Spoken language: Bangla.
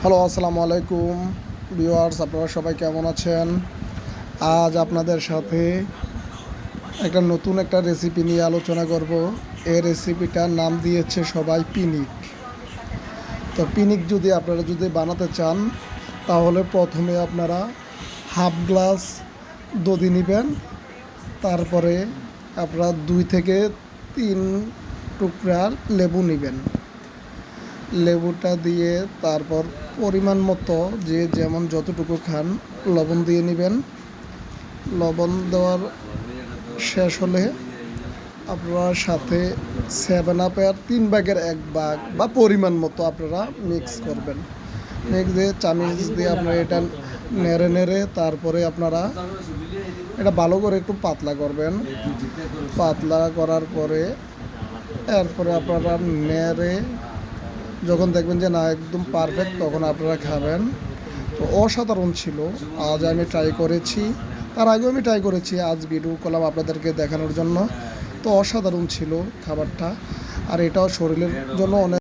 হ্যালো, আসসালামু আলাইকুম ভিউয়ার্স, আপনারা সবাই কেমন আছেন? আজ আপনাদের সাথে নতুন একটা রেসিপি নিয়ে আলোচনা করব। এই রেসিপিটার নাম দিয়েছে সবাই পিনিক। তো পিনিক আপনারা যদি বানাতে চান, তাহলে প্রথমে আপনারা হাফ গ্লাস দধি নেবেন। তারপরে আপনারা 2 থেকে 3 টুকরা লেবু নেবেন। লেবুটা দিয়ে তারপর পরিমাণ মতো যে যেমন যতটুকু খান লবণ দিয়ে নেবেন। লবণ দেওয়ার শেষ হলে আপনারা সাথে 7 আপের 3/1 বা পরিমাণ মতো আপনারা মিক্স করবেন। মিক্স দিয়ে চামিচ দিয়ে আপনারা এটা নেড়ে নেড়ে তারপরে আপনারা এটা ভালো করে একটু পাতলা করবেন। পাতলা করার পরে এরপরে আপনারা নেড়ে যখন দেখবেন যে না একদম পারফেক্ট, তখন আপনারা খাবেন। তো অসাধারণ ছিল। আজ আমি ট্রাই করেছি, তার আগেও আমি ট্রাই করেছি, আজ ভিডিও করলাম আপনাদেরকে দেখানোর জন্য। তো অসাধারণ ছিল খাবারটা, আর এটাও শরীরের জন্য অনেক